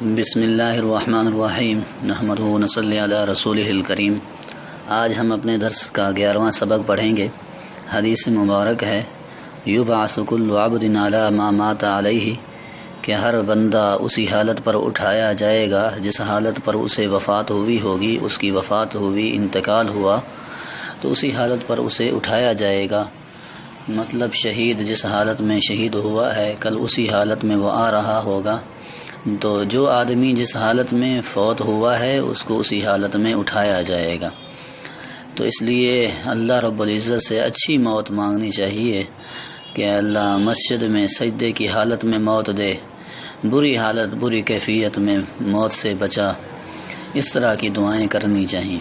بسم اللہ الرحمن الرحیم نحمدہ ونصلی علی رسولہ الکریم۔ آج ہم اپنے درس کا 11واں سبق پڑھیں گے۔ حدیث مبارک ہے یبعث کل عبد علی ما مات علیہ، کہ ہر بندہ اسی حالت پر اٹھایا جائے گا جس حالت پر اسے وفات ہوئی ہوگی، اس کی وفات ہوئی، انتقال ہوا تو اسی حالت پر اسے اٹھایا جائے گا۔ مطلب شہید جس حالت میں شہید ہوا ہے کل اسی حالت میں وہ آ رہا ہوگا، تو جو آدمی جس حالت میں فوت ہوا ہے اس کو اسی حالت میں اٹھایا جائے گا۔ تو اس لیے اللہ رب العزت سے اچھی موت مانگنی چاہیے کہ اللہ مسجد میں سجدے کی حالت میں موت دے، بری حالت بری کیفیت میں موت سے بچا، اس طرح کی دعائیں کرنی چاہیے۔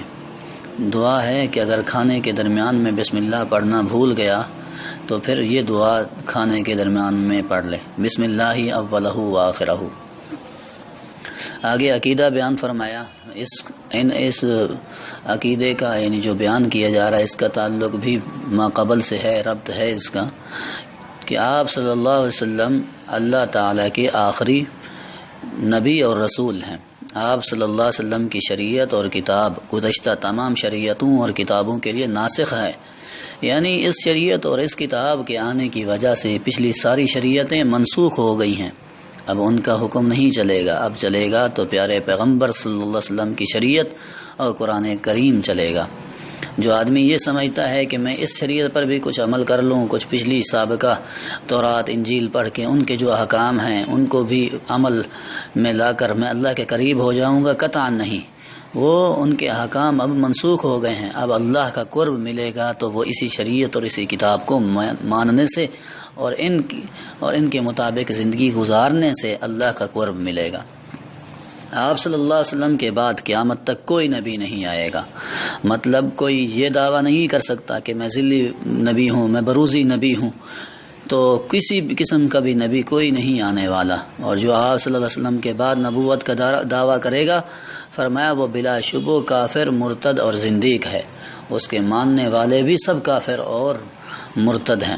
دعا ہے کہ اگر کھانے کے درمیان میں بسم اللہ پڑھنا بھول گیا تو پھر یہ دعا کھانے کے درمیان میں پڑھ لے، بسم اللہ اولہ و آخرہ۔ آگے عقیدہ بیان فرمایا۔ اس عقیدے کا یعنی جو بیان کیا جا رہا ہے اس کا تعلق بھی ما قبل سے ہے، ربط ہے اس کا، کہ آپ صلی اللہ علیہ وسلم اللہ تعالیٰ کے آخری نبی اور رسول ہیں۔ آپ صلی اللہ علیہ وسلم کی شریعت اور کتاب گزشتہ تمام شریعتوں اور کتابوں کے لیے ناسخ ہے، یعنی اس شریعت اور اس کتاب کے آنے کی وجہ سے پچھلی ساری شریعتیں منسوخ ہو گئی ہیں، اب ان کا حکم نہیں چلے گا، اب چلے گا تو پیارے پیغمبر صلی اللہ علیہ وسلم کی شریعت اور قرآن کریم چلے گا۔ جو آدمی یہ سمجھتا ہے کہ میں اس شریعت پر بھی کچھ عمل کر لوں، کچھ پچھلی سابقہ تورات انجیل پڑھ کے ان کے جو احکام ہیں ان کو بھی عمل میں لا کر میں اللہ کے قریب ہو جاؤں گا، قطعاً نہیں، وہ ان کے احکام اب منسوخ ہو گئے ہیں۔ اب اللہ کا قرب ملے گا تو وہ اسی شریعت اور اسی کتاب کو ماننے سے اور ان کے مطابق زندگی گزارنے سے اللہ کا قرب ملے گا۔ آپ صلی اللہ علیہ وسلم کے بعد قیامت تک کوئی نبی نہیں آئے گا، مطلب کوئی یہ دعویٰ نہیں کر سکتا کہ میں ذلی نبی ہوں، میں بروزی نبی ہوں، تو کسی بھی قسم کا بھی نبی کوئی نہیں آنے والا۔ اور جو آپ صلی اللہ علیہ وسلم کے بعد نبوت کا دعویٰ کرے گا، فرمایا وہ بلا شبہ کافر، مرتد اور زندیق ہے، اس کے ماننے والے بھی سب کافر اور مرتد ہیں۔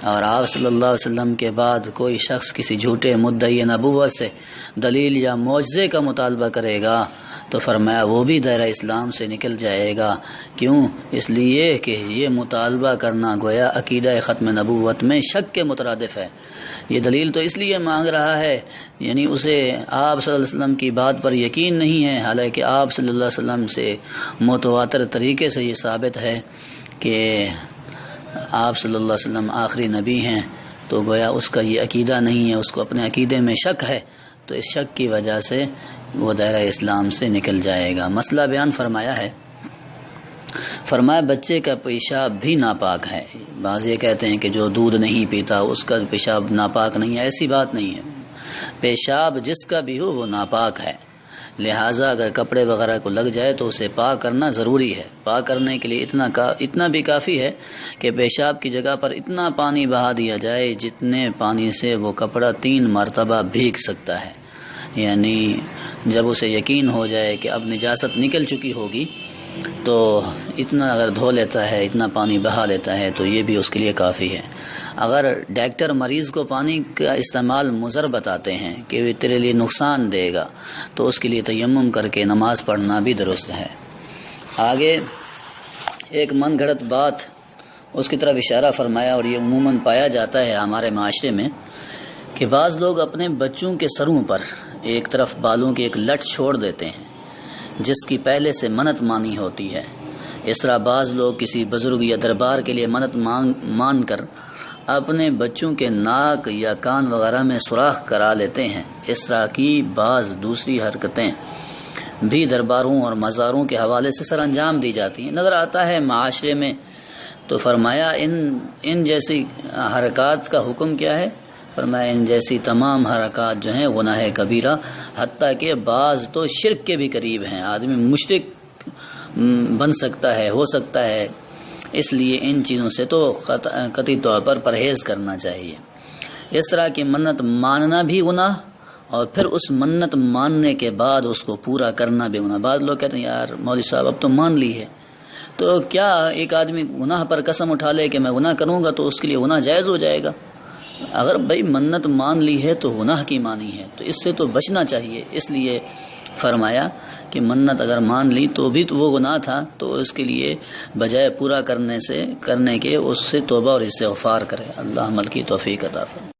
اور آپ صلی اللہ علیہ وسلم کے بعد کوئی شخص کسی جھوٹے مدعی نبوت سے دلیل یا معجزے کا مطالبہ کرے گا تو فرمایا وہ بھی دائرہ اسلام سے نکل جائے گا۔ کیوں؟ اس لیے کہ یہ مطالبہ کرنا گویا عقیدہ ختم نبوت میں شک کے مترادف ہے۔ یہ دلیل تو اس لیے مانگ رہا ہے یعنی اسے آپ صلی اللہ علیہ وسلم کی بات پر یقین نہیں ہے، حالانکہ آپ صلی اللہ علیہ وسلم سے متواتر طریقے سے یہ ثابت ہے کہ آپ صلی اللہ علیہ وسلم آخری نبی ہیں، تو گویا اس کا یہ عقیدہ نہیں ہے، اس کو اپنے عقیدے میں شک ہے، تو اس شک کی وجہ سے وہ دائرہ اسلام سے نکل جائے گا۔ مسئلہ بیان فرمایا ہے، فرمایا بچے کا پیشاب بھی ناپاک ہے۔ بعض یہ کہتے ہیں کہ جو دودھ نہیں پیتا اس کا پیشاب ناپاک نہیں ہے، ایسی بات نہیں ہے، پیشاب جس کا بھی ہو وہ ناپاک ہے، لہٰذا اگر کپڑے وغیرہ کو لگ جائے تو اسے پاک کرنا ضروری ہے۔ پاک کرنے کے لیے اتنا بھی کافی ہے کہ پیشاب کی جگہ پر اتنا پانی بہا دیا جائے جتنے پانی سے وہ کپڑا 3 مرتبہ بھیگ سکتا ہے، یعنی جب اسے یقین ہو جائے کہ اب نجاست نکل چکی ہوگی تو اتنا اگر دھو لیتا ہے، اتنا پانی بہا لیتا ہے تو یہ بھی اس کے لیے کافی ہے۔ اگر ڈاکٹر مریض کو پانی کا استعمال مضر بتاتے ہیں کہ وہ تیرے لیے نقصان دے گا تو اس کے لیے تیمم کر کے نماز پڑھنا بھی درست ہے۔ آگے ایک من گھڑت بات اس کی طرف اشارہ فرمایا، اور یہ عموماً پایا جاتا ہے ہمارے معاشرے میں کہ بعض لوگ اپنے بچوں کے سروں پر ایک طرف بالوں کی ایک لٹ چھوڑ دیتے ہیں جس کی پہلے سے منت مانی ہوتی ہے۔ اس طرح بعض لوگ کسی بزرگ یا دربار کے لیے منت مان کر اپنے بچوں کے ناک یا کان وغیرہ میں سوراخ کرا لیتے ہیں۔ اس طرح کی بعض دوسری حرکتیں بھی درباروں اور مزاروں کے حوالے سے سر انجام دی جاتی ہیں، نظر آتا ہے معاشرے میں۔ تو فرمایا ان جیسی حرکات کا حکم کیا ہے؟ فرمایا ان جیسی تمام حرکات جو ہیں گناہ کبیرہ، حتیٰ کہ بعض تو شرک کے بھی قریب ہیں، آدمی مشرک بن سکتا ہے، ہو سکتا ہے، اس لیے ان چیزوں سے تو قطعی طور پر پرہیز کرنا چاہیے۔ اس طرح کی منت ماننا بھی گناہ، اور پھر اس منت ماننے کے بعد اس کو پورا کرنا بھی گناہ۔ بعض لوگ کہتے ہیں یار مولوی صاحب اب تو مان لی ہے، تو کیا ایک آدمی گناہ پر قسم اٹھا لے کہ میں گناہ کروں گا تو اس کے لیے گناہ جائز ہو جائے گا؟ اگر بھائی منت مان لی ہے تو گناہ کی مانی ہے، تو اس سے تو بچنا چاہیے، اس لیے فرمایا کہ منت اگر مان لی تو بھی تو وہ گناہ تھا، تو اس کے لیے بجائے پورا کرنے کے اس سے توبہ اور استغفار کرے۔ اللہ عمل کی توفیق عطا فرمائے۔